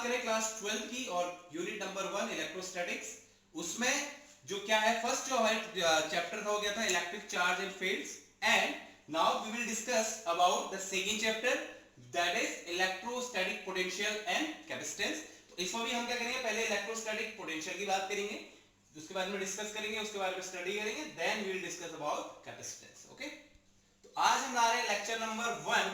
करें क्लास 12 की और यूनिट नंबर 1 इलेक्ट्रोस्टैटिक्स, उसमें जो क्या है फर्स्ट जो है चैप्टर था वो क्या था electric charge and fields, and now we will discuss about the second chapter that is electrostatic potential and capacitance. तो इसमें भी हम क्या करेंगे, पहले इलेक्ट्रोस्टैटिक पोटेंशियल की बात करेंगे, उसके बाद में डिस्कस करेंगे, उसके बारे में स्टडी करेंगे, then we will discuss about capacitance. Okay, तो आज हम आ रहे हैं लेक्चर नंबर 1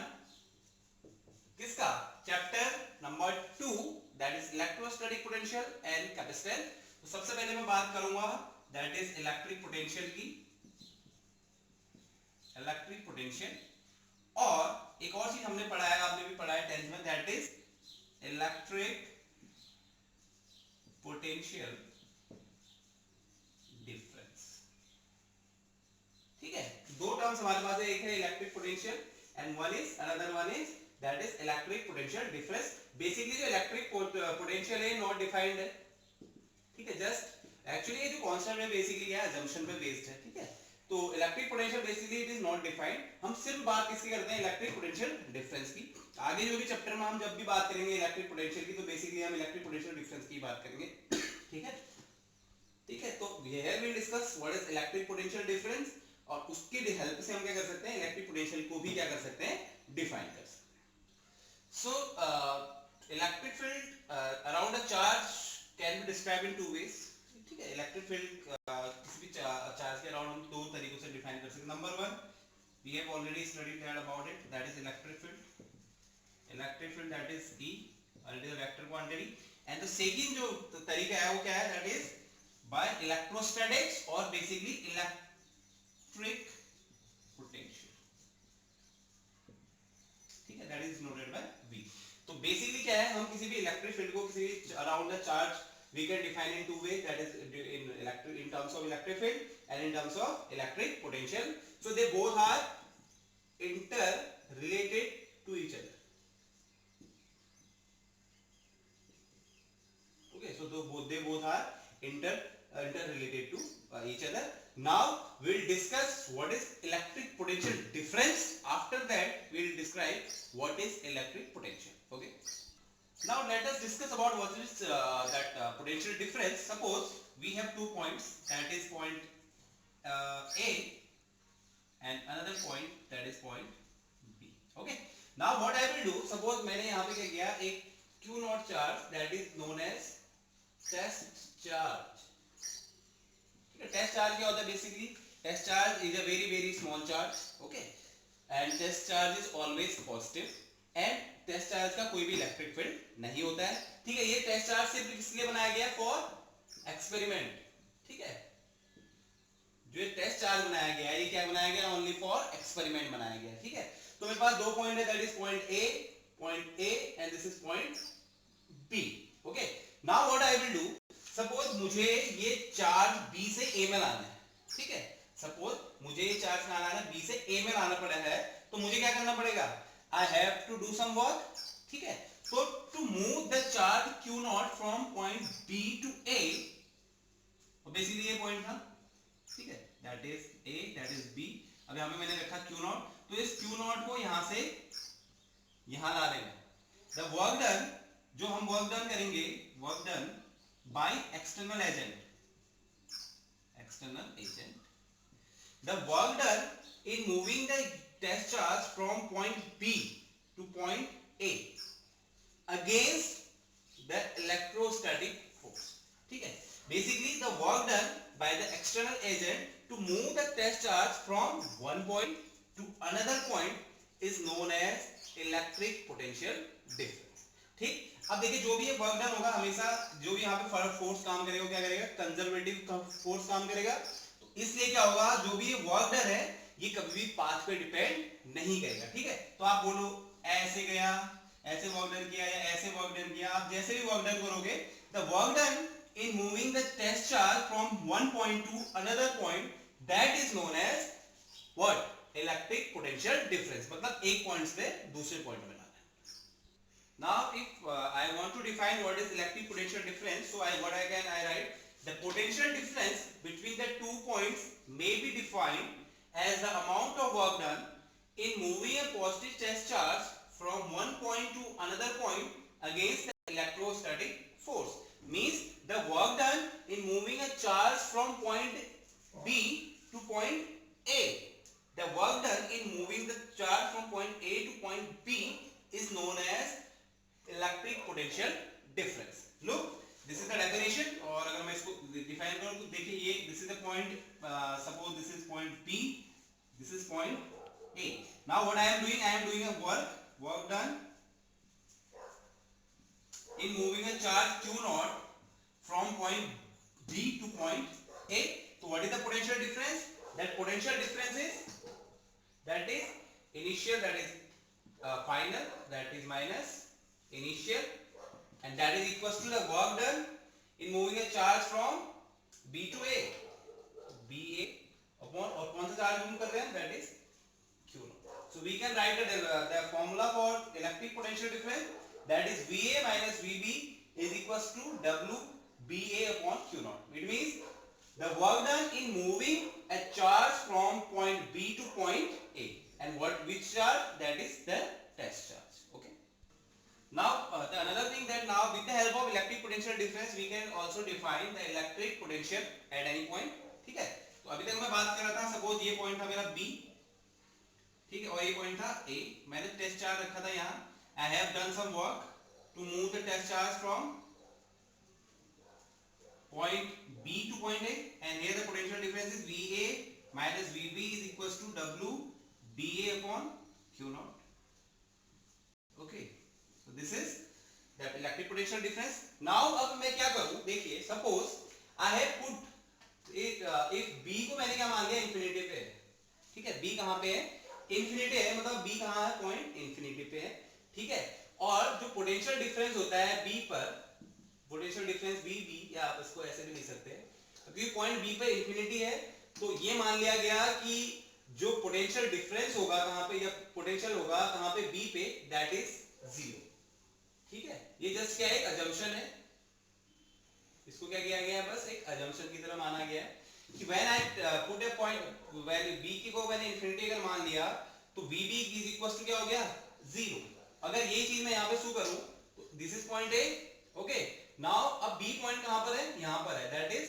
किसका, chapter number 2 that is electrostatic potential and capacitance. तो सबसे पहले मैं बात करूंगा दैट इज इलेक्ट्रिक पोटेंशियल की, इलेक्ट्रिक पोटेंशियल, और एक और चीज हमने पढ़ा है, आपने भी पढ़ा है 10th में, that is electric potential difference. ठीक है, दो टर्म्स हमारे पास है, एक है electric potential and one is another one is that is electric potential difference. Basically जो इलेक्ट्रिक पोटेंशियल है नॉट डिफाइंड है, ठीक है, जस्ट एक्चुअली ये जो कांस्टेंट है बेसिकली क्या है, असम्पशन पे बेस्ड है। ठीक है, तो electric potential basically it is not defined, हम सिर्फ बात किसकी करते हैं, इलेक्ट्रिक पोटेंशियल डिफरेंस की। आगे जो भी चैप्टर में हम जब भी बात करेंगे इलेक्ट्रिक पोटेंशियल की, तो बेसिकली हम इलेक्ट्रिक पोटेंशियल डिफरेंस की बात करेंगे। ठीक है, ठीक है, तो here we will discuss what is electric potential difference, और उसकी हेल्प से हम क्या कर सकते हैं, इलेक्ट्रिक पोटेंशियल को भी क्या कर सकते हैं, डिफाइन कर सकते हैं। So electric field around a charge can be describe in two ways. ठीक है, इलेक्ट्रिक फील्ड किसी भी चार्ज के अराउंड हम दो तरीकों से डिफाइन कर सकते हैं। Number 1 we have already studied that about it, that is electric field, electric field that is E और it is a vector quantity. And the second जो तरीका है वो क्या है, दैट इज बाय इलेक्ट्रोस्टैटिक्स और बेसिकली इलेक्ट्रिक पोटेंशियल। ठीक है, that is noted by V। तो बेसिकली क्या है, हम किसी भी इलेक्ट्रिक फील्ड को किसी भी around the charge we can define in two ways, that is in terms of electric field and in terms of electric potential. So they both are interrelated to each other. Okay, so they both are interrelated to each other. Now we will discuss what is electric potential difference. After that we will describe what is electric potential. Okay, now let us discuss about what is that potential difference. Suppose we have 2 points, that is point A and another point that is point B. Okay, now what I will do, suppose मैंने यहाँ पे क्या किया, एक Q naught charge that is known as test charge. ठीक है, test charge क्या होता है, basically test charge is a very small charge. Okay, and test charge is always positive and test charge का कोई भी इलेक्ट्रिक फील्ड नहीं होता है। ठीक है, ये टेस्ट चार्ज सिर्फ किसलिए बनाया गया, फॉर एक्सपेरिमेंट। ठीक है, जो ये टेस्ट चार्ज बनाया गया है ये क्या बनाया गया, ओनली फॉर एक्सपेरिमेंट बनाया गया। ठीक है, तो मेरे पास दो पॉइंट है, that is point A and this is point B. Okay, now what I will do, suppose मुझे ये चार्ज बी से ए में लाना है। ठीक है, सपोज मुझे ये चार्ज लाना है बी से ए में लाना पड़ा है, तो मुझे क्या करना पड़ेगा, I have to do some work. ठीक है, so to move the charge Q naught from point B to A, तो basically ये point था, ठीक है, that is A, that is B, अब यहाँ पे मैंने रखा Q naught, तो इस Q naught को यहाँ से यहाँ ला देंगे। The work done, जो हम work done करेंगे, work done by external agent, the work done in moving the test charge from point B to point A against the electrostatic force. ठीक है, basically the work done by the external agent to move the test charge from one point to another point is known as electric potential difference. ठीक, अब देखिए जो भी ये work done होगा, हमेशा जो भी यहाँ पे फोर्स काम करेगा क्या करेगा, कंजर्वेटिव फोर्स काम करेगा। तो इसलिए क्या होगा, जो भी ये वर्क डन है ये कभी भी पाथ पे डिपेंड नहीं करेगा। ठीक है, तो आप बोलो ऐसे गया, ऐसे वर्क डन किया या ऐसे वर्क डन किया, आप जैसे भी वर्क डन करोगे, the work done in moving the test charge from one point to another point, that is known as what, electric potential difference. मतलब एक पॉइंट से दूसरे पॉइंट में लाना है। Now if I want to define what is electric potential difference, so I write the potential difference between the 2 points may be defined as the amount of work done in moving a positive test charge from one point to another point against the electrostatic force. Means the work done in moving a charge from point B to point A. The work done in moving the charge from point A to point B is known as electric potential difference. Look, this is the definition. और अगर मैं इसको define करूं तो देखिए ये this is the point, suppose this is point B, this is point A. Now what I am doing a work done in moving a charge q naught from point B to point A. So what is the potential difference? That potential difference is initial, that is final, that is minus initial, and that is equals to the work done in moving a charge from B to A. BA upon और कौन सा charge move कर रहे हैं, that is q naught. So we can write the formula for electric potential difference, that is VA minus VB is equals to WBA upon q naught. It means the work done in moving a charge from point B to point A, and which charge, that is the test charge. Okay. Now another thing, that now with the help of electric potential difference we can also define the electric potential at any point. ठीक है, तो अभी तक मैं बात कर रहा था, सपोज ये पॉइंट था मेरा B, ठीक है, और ये पॉइंट था A. मैंने टेस्ट चार्ज रखा था यहाँ. I have done some work to move the test charge from point B to point A, and here the potential difference is VA minus VB is equals to WBA upon Q naught. Okay, so this is the electric potential difference. Now अब मैं क्या करूँ, देखिए, suppose I have put if B को मैंने क्या मान लिया, इंफिनिटी पे है. ठीक है, B कहाँ पे है, इंफिनिटी है, मतलब B कहाँ है, पॉइंट इंफिनिटी पे है. ठीक है, और जो पोटेंशियल डिफरेंस होता है B पर, पोटेंशियल डिफरेंस VB, या आप इसको ऐसे भी लिख सकते हैं, क्योंकि पॉइंट B पे इंफिनिटी है, तो ये मान लिया गया कि जो पोटेंशियल डिफरेंस होगा कहाँ पे, या पोटेंशियल होगा कहाँ पे, B पे, दैट इज 0. ठीक है, ये जस्ट क्या है, एक अजम्पशन है. इसको क्या किया गया है, बस एक अजम्पशन की तरह माना गया है कि when I put a point, when B को मैंने इंफिनिटी अगर मान लिया तो VB इज इक्वल टू क्या हो गया, 0. अगर ये चीज मैं यहाँ पे शो करूं तो this is point A. Okay, now अब B पॉइंट कहां पर है, यहां पर है, that is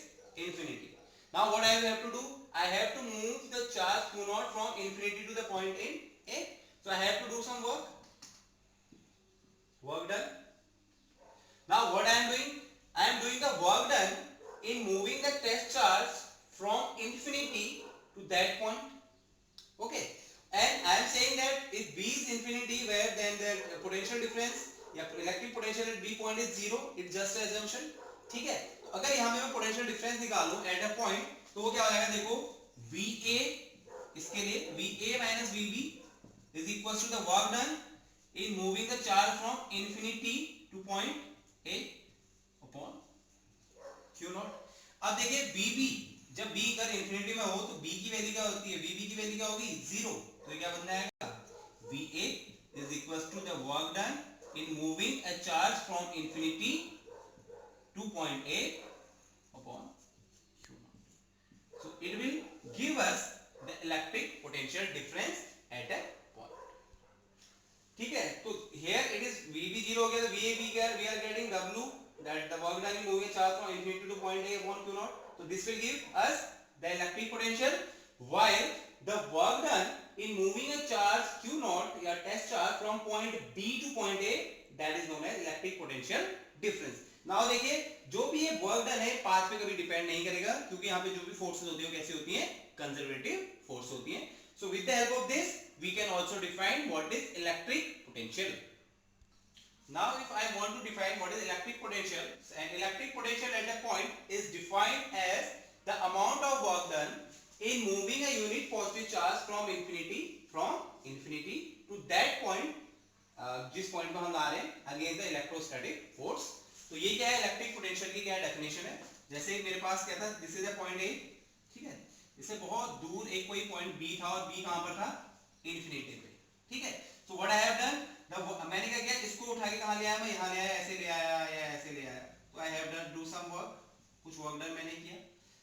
infinity. Now what I have to do, I have to move the charge q naught from infinity to the point in A. So I have to do some work done. Now what I am doing, I am doing the work done in moving the test charge from infinity to that point. Okay, and I am saying that if B is infinity, where then the potential difference या electric potential at B point is 0, it's just an assumption. ठीक है, तो अगर यहाँ पे मैं potential difference निकालूं at a point, तो वो क्या हो जाएगा, देखो, VA, इसके लिए VA minus VB is equals to the work done in moving the charge from infinity to point A upon Q naught. अब देखिए VB, जब B अगर इंफिनिटी में हो तो B की वैल्यू क्या होती है, VB की वैल्यू क्या होगी, 0. तो ये क्या बन जाएगा, VA is equals to the work done in moving a charge from infinity to point A upon Q naught. So it will give us the electric potential difference at a point. ठीक है, तो here it is VB 0 हो गया, तो VAB क्या, we are getting W, that the work done in moving a charge from infinity to point A upon Q naught. So this will give us the electric potential, while the work done in moving a charge q naught या test charge from point B to point A, that is known as electric potential difference. Now देखिए, जो भी ये work done है path पे कभी depend नहीं करेगा, क्योंकि यहाँ पे जो भी फोर्सेस होती है वो कैसी होती हैं, कंजर्वेटिव फोर्स होती हैं. So with the help of this we can also define what is electric potential. Now if I want to define what is electric potential, and electric potential at a point is defined as the amount of work done in moving a unit positive charge from infinity to that point, जिस point पर हम ला रहे हैं, against the electrostatic force. तो ये क्या है, electric potential की क्या डेफिनेशन है. जैसे मेरे पास क्या था, this is a point A. ठीक है, इससे बहुत दूर एक कोई पॉइंट B था, और B कहां पर था, इंफिनिटी पे. ठीक है, so what I have done, मैंने क्या किया, इसको उठा के कहां ले आया, मैं यहां ले आया, ऐसे ले आया या ऐसे ले आया. तो I have done do some work, कुछ वर्क डन मैंने किया.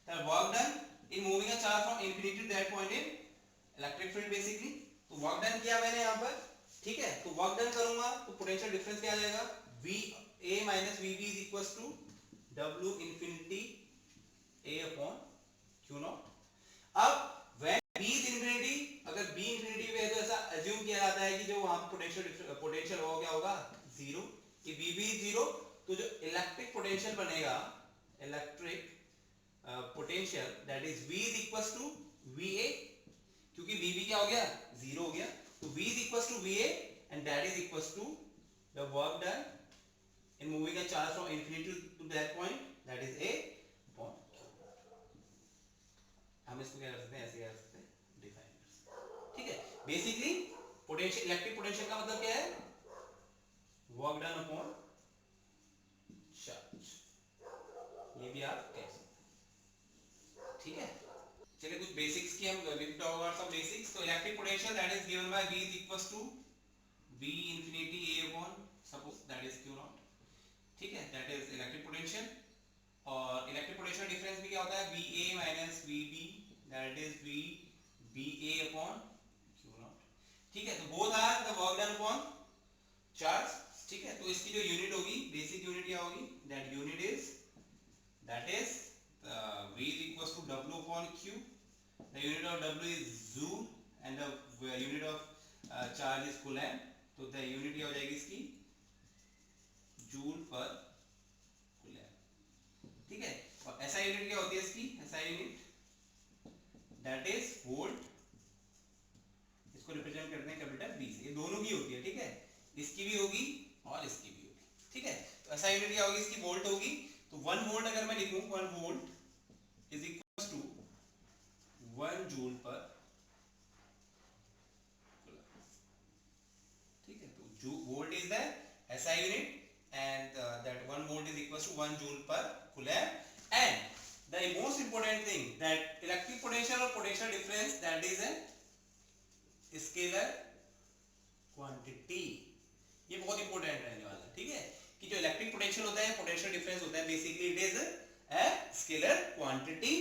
The work done in moving a charge from infinity to that point in electric field basically. तो वर्क डन किया मैंने यहाँ पर. ठीक है, तो वर्क डन करूंगा तो पोटेंशियल डिफरेंस क्या आ जाएगा, V A minus VB is equals to W infinity A upon Q naught. अब when B is infinity, अगर B infinity पे है तो ऐसा assume किया जाता है कि जो वहां पोटेंशियल होगा क्या होगा जीरो, कि VB is जीरो, तो जो इलेक्ट्रिक पोटेंशियल बनेगा, electric potential that is V is equals to VA, क्योंकि VB क्या हो गया जीरो हो गया, तो V is equals to VA and that is equals to the work done in moving a charge from infinity to that point, that is A upon Q. हम इसको क्या कर सकते हैं, ऐसे कर सकते हैं, डिफाइन कर सकते हैं, ठीक है। बेसिकली पोटेंशियल, इलेक्ट्रिक पोटेंशियल का मतलब क्या है, वर्क डन अपॉन चार्ज, ये भी आप कह सकते हैं, ठीक है। चलिए कुछ बेसिक्स की हम will talk about some basics. तो electric potential that is given by V is equals to V infinity A upon suppose that is Q naught, ठीक है, दैट इज इलेक्ट्रिक पोटेंशियल। और इलेक्ट्रिक पोटेंशियल डिफरेंस भी क्या होता है, VA minus VB that is VBA upon Q naught, ठीक है। तो both are the work done upon charge, ठीक है। तो इसकी जो यूनिट होगी, बेसिक यूनिट क्या होगी, that unit is V is equals to W upon Q. The unit of W is joule and the unit of charge is coulomb. तो the unit क्या हो जाएगी इसकी, जूल पर कूलम्ब, ठीक है। और SI यूनिट क्या होती है इसकी, SI unit that is volt, इसको रिप्रेजेंट करते हैं कैपिटल V से, ये दोनों की होती है, ठीक है, इसकी भी होगी और इसकी भी होगी, ठीक है। तो SI यूनिट क्या होगी इसकी, वोल्ट होगी। तो 1 वोल्ट अगर मैं लिखूं, 1 volt is equals to 1 joule पर कूलम्ब, ठीक है। तो volt is the SI unit and that 1 volt is equals to 1 joule per coulomb. And the most important thing that electric potential or potential difference that is a scalar quantity, ये बहुत important रहने वाला है, ठीक है, कि जो electric potential होता है, पोटेंशियल डिफरेंस होता है, basically it is a scalar quantity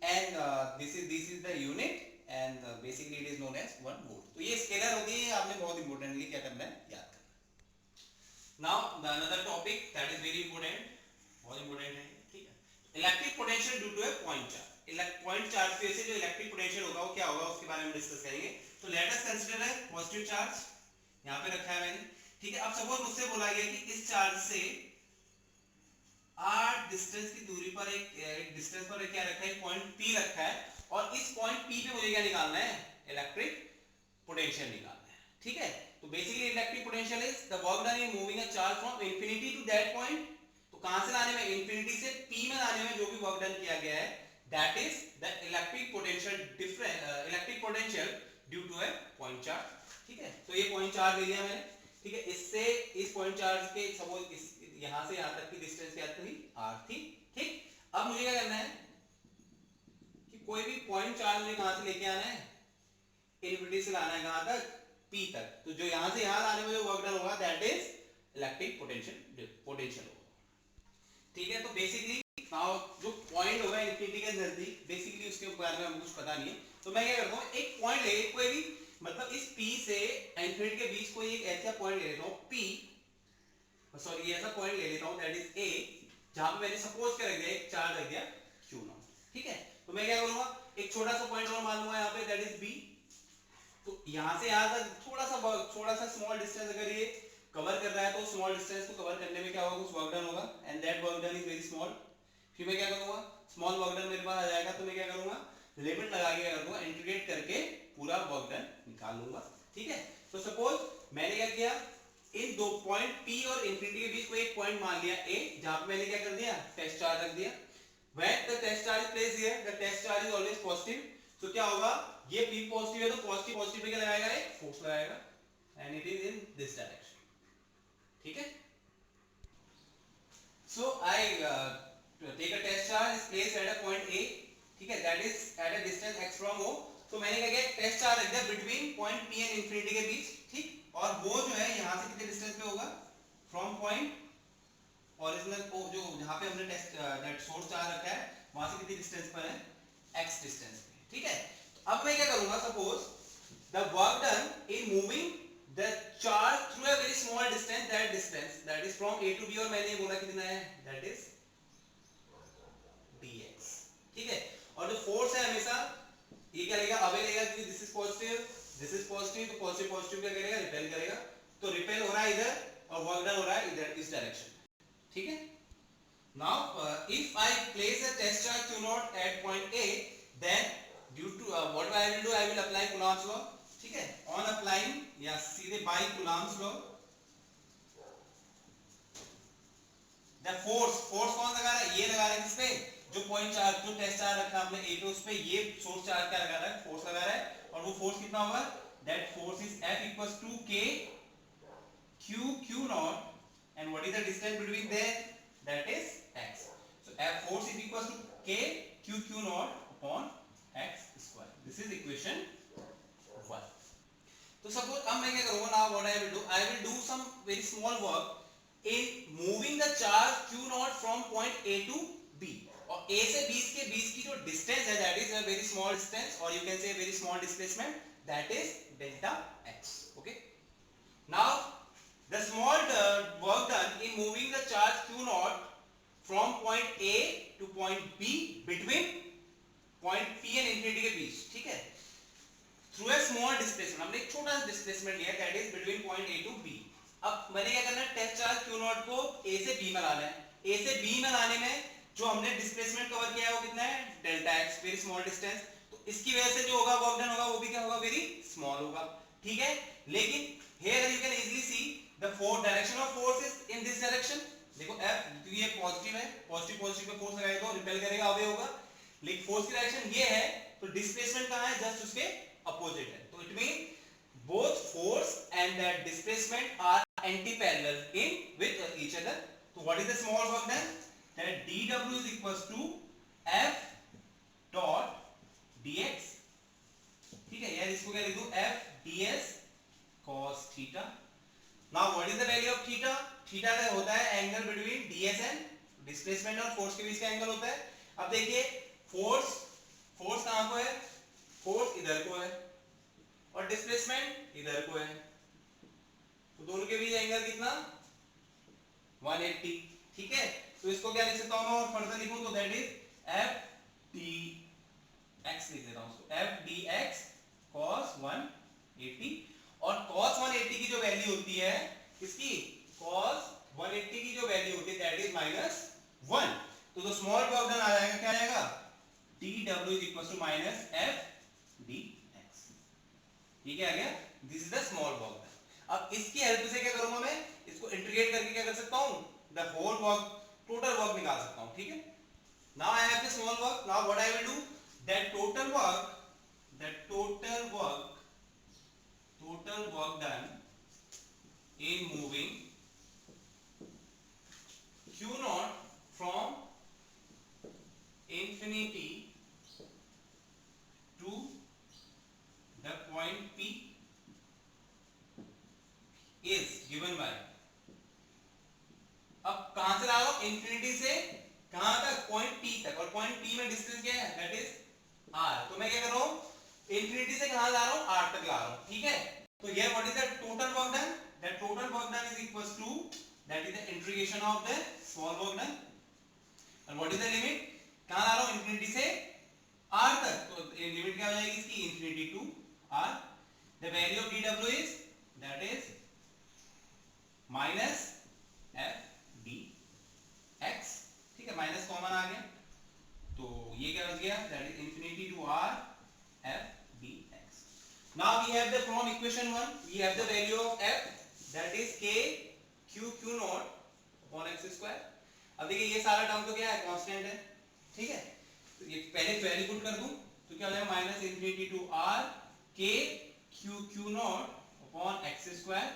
and this is the unit and basically it is known as 1 volt. तो ये स्केलर होती है, आपने बहुत इंपॉर्टेंटली क्या करना है, याद करना। Now the another topic that is very important, बहुत इंपॉर्टेंट है, ठीक है, electric potential due to a point charge. Point charge की वजह से जो इलेक्ट्रिक पोटेंशियल होगा वो क्या होगा, उसके बारे में डिस्कस करेंगे। तो लेट अस कंसीडर है पॉजिटिव चार्ज, यहाँ पे रखा है मैंने, ठीक है। अब सपोज मुझसे बोला गया कि इस चार्ज से 8 डिस्टेंस की दूरी पर एक डिस्टेंस पर क्या रखा है, पॉइंट P रखा है, और इस पॉइंट P पे मुझे क्या निकालना है, इलेक्ट्रिक पोटेंशियल निकालना है, ठीक है। तो basically electric potential is the work done in moving a charge from infinity to that point. तो कहां से लाने में, इंफिनिटी से P में लाने में जो भी वर्क डन किया गया है, that is the electric potential difference, electric potential due to a point charge, ठीक है। तो ये पॉइंट चार्ज ले लिया मैंने, ठीक है। इससे इस पॉइंट चार्ज के सपोज इस यहां से यहां तक की डिस्टेंस क्या थी, r थी, ठीक। अब मुझे क्या करना है कि कोई भी पॉइंट चार्ज मुझे कहां से लेके आना है, इंफिनिटी से लाना है, कहां तक, P तक। तो जो यहां से यहां लाने में जो वर्क डन होगा दैट इज इलेक्ट्रिक पोटेंशियल होगा, ठीक है। तो बेसिकली नाउ जो पॉइंट होगा इंफिनिटी के नजदीक, बेसिकली उसके बारे में हमको कुछ पता नहीं है, तो मैं क्या करता हूं, एक पॉइंट ले, कोई भी मतलब इस P से इंफिनिटी के बीच कोई एक ऐसा पॉइंट ले लेता हूं P, सॉरी ये ऐसा पॉइंट ले लेता हूं दैट इज A, जहां पे मैंने सपोज कर रख दिया एक चार्ज रख दिया Q नॉट, ठीक है। तो मैं क्या करूंगा, एक छोटा सा पॉइंट और मान लूंगा यहां पे दैट इज B। तो यहां से यहां तक थोड़ा सा स्मॉल डिस्टेंस अगर ये कवर कर रहा है, तो स्मॉल डिस्टेंस को कवर करने में क्या होगा, कुछ वर्क डन होगा, and that work done is very small. फिर मैं क्या करूंगा, स्मॉल वर्क डन मेरे पास आ जाएगा, तो मैं क्या करूंगा, लिमिट लगा के क्या करूंगा, इंटीग्रेट करके पूरा वर्क डन निकाल लूंगा, ठीक है। तो सपोज मैंने क्या किया, इन दो पॉइंट P और इंफिनिटी के बीच कोई एक पॉइंट मान लिया A, जहां पे मैंने क्या कर दिया, टेस्ट चार्ज रख दिया। When the test charge is placed here, the test charge is always positive. तो क्या होगा, ये P पॉजिटिव है तो पॉजिटिव पॉजिटिव पे क्या लगाएगा, एक फोर्स लगाएगा, and it is in this direction, ठीक है। So I take a test charge is placed at a point A, ठीक है, that is at a distance x from O। तो मैंने क्या किया, टेस्ट चार्ज रख दिया between point P and infinity के बीच, ठीक। और वो जो है यहां से कितने डिस्टेंस पे होगा, फ्रॉम पॉइंट ओरिजिनल को जो जहां पे हमने टेस्ट दैट सोर्स चार्ज रखा है, वहां से कितनी डिस्टेंस पर है, x डिस्टेंस पे, ठीक है। तो अब मैं क्या करूंगा, suppose the work done in moving the charge through a very small distance, that is from A to B, और मैंने ये बोला कितना है, that is dx, ठीक है। और जो फोर्स है हमेशा ये क्या लेगा, अवे लेगा, क्योंकि दिस इज पॉजिटिव, तो पॉजिटिव पॉजिटिव क्या करेगा, रिपेल करेगा, तो रिपेल हो रहा है इधर और वर्क डन हो रहा है इधर, इस डायरेक्शन में, ठीक है। Now if I place a test charge q naught at point A, then due to what I will do, I will apply Coulomb's law, ठीक है। on applying या सीधे by Coulomb's law, the force कौन लगा रहा है, ये लगा रहा है, किस पे, जो पॉइंट चार्ज, जो टेस्ट चार्ज रखा हमने A पे, उस पे ये सोर्स चार्ज क्या लगा रहा है, फोर्स लगा रहा है, और वो फोर्स कितना होगा, that force is F equals to K q naught, and what is the distance between there, that is x. So F force is equals to K q naught upon x square. This is equation 1. तो suppose अब मैं क्या करूंगा, now what I will do, I will do some very small work in moving the charge q naught from point A to B, और A से B के बीच की जो distance है, that is a very small distance, or you can say very small displacement, that is delta x. Okay, now the small work done in moving the charge q naught from point A to point B between point P and infinity के बीच, ठीक है, through a small displacement, हमने एक छोटा सा displacement लिया, that is between point A to B. अब मैंने क्या करना है, टेस्ट चार्ज q naught को A से B में लाना है, A से B में लाने में जो हमने डिस्प्लेसमेंट कवर किया है वो कितना है, delta x, very small distance, तो इसकी वजह से जो होगा वर्क डन होगा वो भी क्या होगा, वेरी स्मॉल होगा, ठीक है। लेकिन here you can easily see the force, direction of force is in this direction, देखो F, क्योंकि ये पॉजिटिव है, पॉजिटिव पॉजिटिव पे फोर्स लगाएगा तो रिपेल करेगा, अवे होगा, लेकिन फोर्स की डायरेक्शन ये है, तो डिस्प्लेसमेंट कहां है, जस्ट उसके अपोजिट है, तो it mean both force and that displacement are anti-parallel in with each other. So what is the small work done, that dw is equals to f dot dx, ठीक है, यार इसको क्या लिख दूं, f ds cos theta. Now what is the value of theta, theta का होता है angle between ds and displacement और फोर्स के बीच का एंगल होता है। अब देखिए फोर्स कहां को है, फोर्स इधर को है और डिस्प्लेसमेंट इधर को है, तो दोनों के बीच एंगल कितना, 180, ठीक है। तो इसको क्या लिख सकता हूं मैं, और फर्दर लिखूं तो दैट इज f dx, लिख देता हूं उसको f dx cos 180, और cos 180 की जो वैल्यू होती है, इसकी cos 180 की जो वैल्यू होती है दैट इज -1, तो जो स्मॉल वर्क डन आ जाएगा, क्या आएगा, dw is equals to minus f dx, ठीक है, आ गया, this is the small work done. अब इसकी हेल्प से क्या करूंगा मैं, इसको इंटीग्रेट करके क्या कर सकता हूं, the whole work, total work निकाल सकता हूं, ठीक है। Now I have the small work, now what I will do, that total work done in moving q naught from infinity to the point P is given by, अब कहां से ला रहा हूं, इंफिनिटी से कहां तक, पॉइंट P तक, और पॉइंट P में डिस्टेंस क्या है, दैट इज r, तो मैं क्या कर रहा हूं, इंफिनिटी से कहां ला रहा हूं, r तक ला रहा हूं, ठीक है। तो ये what is the total work done, that total work done is equals to, that is the integration of the small work done, और व्हाट इज द लिमिट, कहां ला रहा हूं, इंफिनिटी से r तक, तो लिमिट क्या हो जाएगी इसकी, infinity to r, the value of dw is that is minus f dx, ठीक है, माइनस कॉमन आ गया, तो ये क्या बच गया, that is infinity to r f dx. Now we have the from equation 1 we have the value of f, that is k q naught upon x square. अब देखिए ये सारा टर्म तो क्या है, कांस्टेंट है, ठीक है, तो ये पहले वैल्यू पुट कर दूं तो क्या हो जाएगा, minus infinity to r k q naught upon x square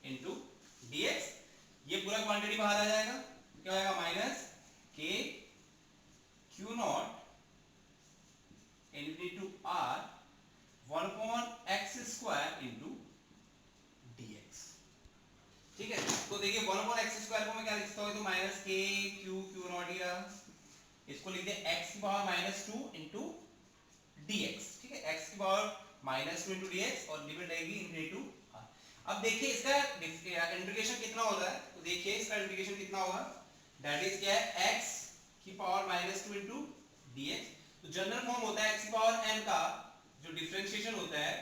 into dx, ये पूरा क्वांटिटी बाहर आ जाएगा, क्या आएगा, minus k q naught infinity to r 1 upon x square into dx, ठीक है। तो देखिए 1 upon x square को मैं क्या लिख सकता हूं, तो माइनस k q naught ही रहा, इसको लिख दे x की पावर -2 into dx, ठीक है, x की पावर -2 into dx, और लिमिट रहेगी इंफिनिटी टू r, अब देखिए इसका इंटीग्रेशन कितना हो रहा है, तो देखिए इसका इंटीग्रेशन कितना होगा, दैट इज क्या है x की पावर -2 इनटू dx। तो जनरल फॉर्म होता है x की पावर n का, जो डिफरेंशिएशन होता है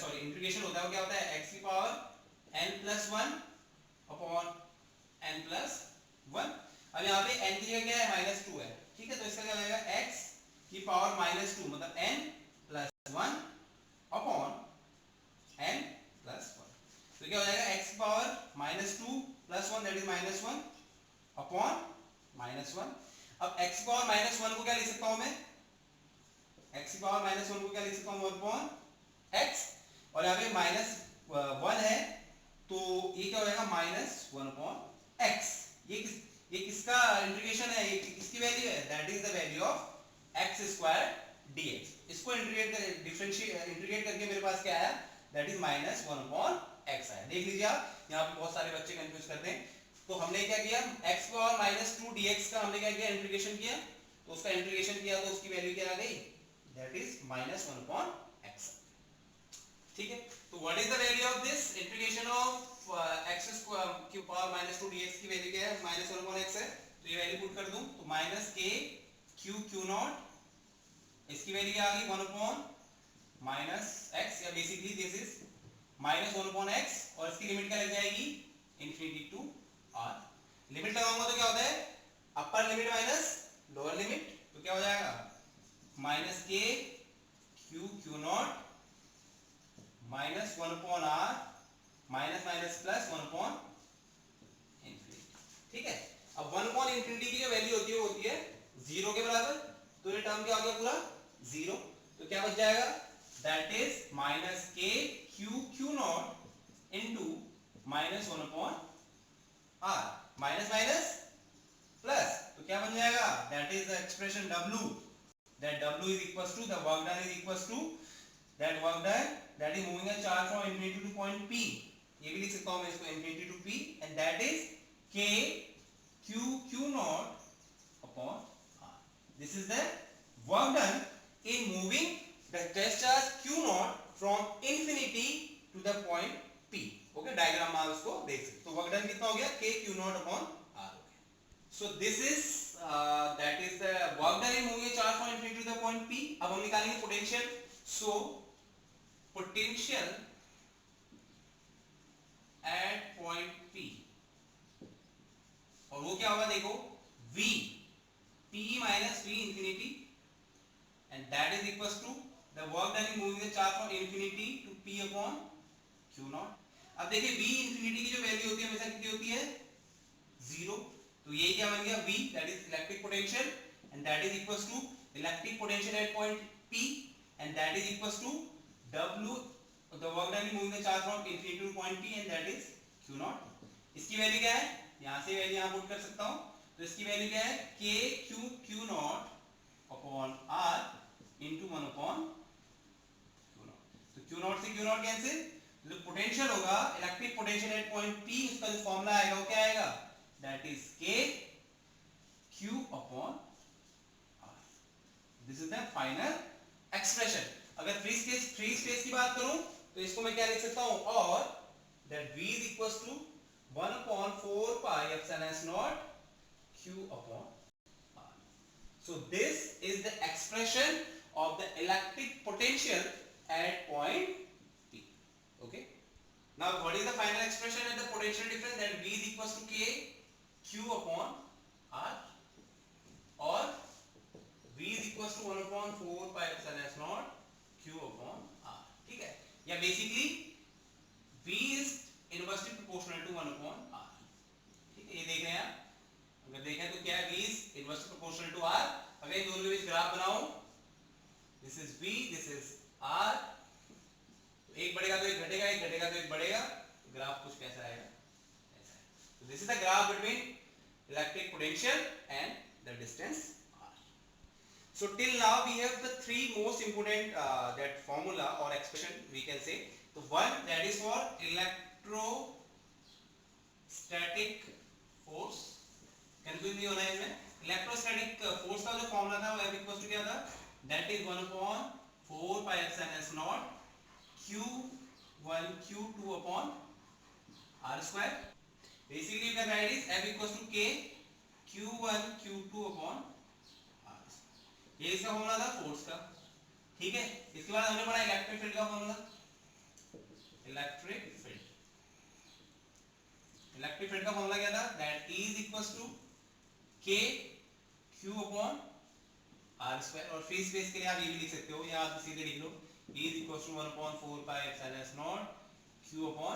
सॉरी इंटीग्रेशन होता है वो क्या होता है x की पावर n+1 अपॉन n+1। अब यहाँ पे n की जगह क्या है -2 है, ठीक है, तो इसका क्या हो जाएगा x की पावर -2 मतलब n+1 अपॉन n+1। तो क्या हो जाएगा x की पावर -2 + 1 दैट इज -1 अपॉन -1। अब x की पावर -1 को क्या लिख सकता हूं मैं, x की पावर -1 को क्या लिख सकता हूं 1 अपॉन x, और यहाँ पे -1 है तो ये क्या हो जाएगा -1 अपॉन x। ये किसका इंटीग्रेशन है, ये किसकी वैल्यू है, that is the value of x² dx। इसको इंटीग्रेट करके मेरे पास क्या आया, दैट इज -1 अपॉन x आया। देख लीजिए आप, यहाँ पे बहुत सारे बच्चे कंफ्यूज करते हैं। तो हमने क्या किया, x पावर -2 dx का हमने क्या किया, इंटीग्रेशन किया, तो उसका इंटीग्रेशन किया तो उसकी वैल्यू क्या आ गई, दैट इज -1 अपॉन x। ठीक है, तो what is the value of this integration of x की पावर -2 dx की वैल्यू क्या है, -1 अपॉन x है, तो ये वैल्यू पुट कर दूं तो -k q0, इसकी वैल्यू क्या आ गई 1 अपॉन -x, या basically this is -1 upon x, और इसकी लिमिट क्या लग जाएगी इंफिनिटी टू r। लिमिट लगाऊंगा तो क्या होता है, upper limit minus lower limit, तो क्या हो जाएगा -k q0 -1 upon r minus minus plus 1 upon infinity. ठीक है, अब 1 अपॉन इंफिनिटी की जो वैल्यू होती है 0 के बराबर, तो ये टर्म क्या हो गया पूरा 0, तो क्या बच जाएगा, that is -k q0 into -1 upon r, minus minus plus, तो क्या बन जाएगा, that is the expression w, that w is equals to the work done is equals to that work done that is moving a charge from infinity to point p, ये भी लिख सकता हूं मैं इसको infinity to p, and that is k q0 upon r। this is the work done in moving the test charge q0 from infinity to the point p। Okay, diagram में आप इसको देख सकते, तो वर्क डन कितना हो गया, k q0 upon r हो गया। so this is that is the work done in moving a charge from infinity to the point p। अब हम निकालेंगे potential, so potential at point p, और वो क्या होगा देखो, v p minus v infinity, and that is equals to the work done in moving the charge from infinity to p upon q0। अब देखिए v infinity की जो value होती है हमेशा कितनी होती है 0, तो ये क्या बन गया v, that is electric potential, and that is equals to electric potential at point p, and that is equals to w, the work done in moving the charge from infinity to point p, and that is q0। इसकी value क्या है, यहां से value यहां put कर सकता हूं, तो इसकी वैल्यू क्या है, k q0 upon r into 1 upon q0। तो q0 से q0 कैंसिल, जो पोटेंशियल होगा electric potential at point p, उसका जो फॉर्मूला आएगा वो क्या आएगा, that is k q upon r। This is the final expression. अगर फ्री स्पेस की बात करूं तो इसको मैं क्या लिख सकता हूं, और that v is equals to 1 upon 4 pi epsilon s naught q upon r। so this is the expression of the electric potential at point p। okay, now what is the final expression at the potential difference, that v is equals to k q upon r, or v is equals to 1 upon 4 pi epsilon s naught q upon r। ठीक है, या basically v is inversely proportional to 1 upon r। ठीक है, ये देख रहे हैं आप, अगर देखें तो क्या है, v is inversely proportional to r। अगर इन दोनों के बीच ग्राफ बनाओ, this is v, this is r, तो एक बढ़ेगा तो एक घटेगा, एक घटेगा तो एक बढ़ेगा, तो ग्राफ कुछ कैसा आएगा, ऐसा है। so this is the graph between electric potential and the distance r। so till now we have the three most important that formula or expression we can say। so one, that is for electrostatic force, confuse नहीं होना है इसमें। Electrostatic force का जो formula था वो F equal to क्या था, that is 1 upon 4 pi epsilon s not q1 q2 upon r square. Basically you can write is F equals to K Q1 Q2 upon r. ये इसका formula था force का, ठीक है। इसके बाद हमने पढ़ा इलेक्ट्रिक फील्ड का फॉर्मूला। इलेक्ट्रिक फील्ड का फॉर्मूला क्या था, that E is equals to K Q upon r square. और फ्री स्पेस के लिए आप ये भी लिख सकते हो, या आप सीधे लिख लो E is equals to 1/4 pi epsilon s naught Q upon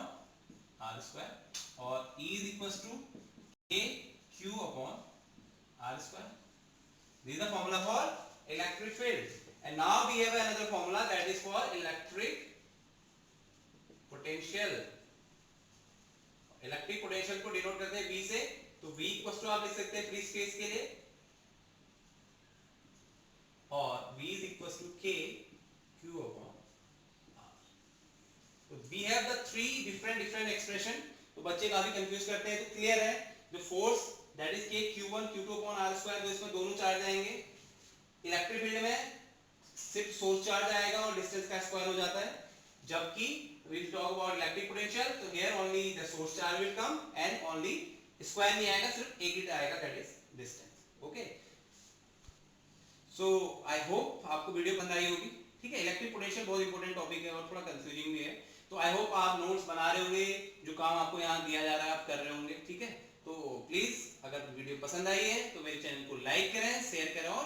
r square, और E is equals to K Q upon r square. This is the formula for electric field. And now we have another formula that is for electric potential. Electric potential को denote करते हैं V से, तो V equals to आप लिख सकते हैं free space के लिए, और V is equals to K Q upon R. तो we have the three different expression. तो बच्चे काफी कंफ्यूज करते हैं, तो क्लियर है, जो force that is K Q1 Q2 upon R square, तो इसमें दोनों चार्ज आएंगे। इलेक्ट्रिक फील्ड में सिर्फ सोर्स चार्ज आएगा और डिस्टेंस का स्क्वायर हो जाता है, जबकि we talk about electric potential, so here only the source charge will come and only square नहीं आएगा, सिर्फ एक ही आएगा, that is distance. Okay, so I hope आपको वीडियो पसंद आई होगी, ठीक है। इलेक्ट्रिक पोटेंशियल बहुत इंपॉर्टेंट टॉपिक है और थोड़ा कंफ्यूजिंग भी है, तो आई होप आप नोट्स बना रहे होंगे, जो काम आपको यहाँ दिया जा रहा है आप कर रहे होंगे, ठीक है। तो प्लीज अगर वीडियो पसंद आई है तो मेरे चैनल को लाइक करें, शेयर करें और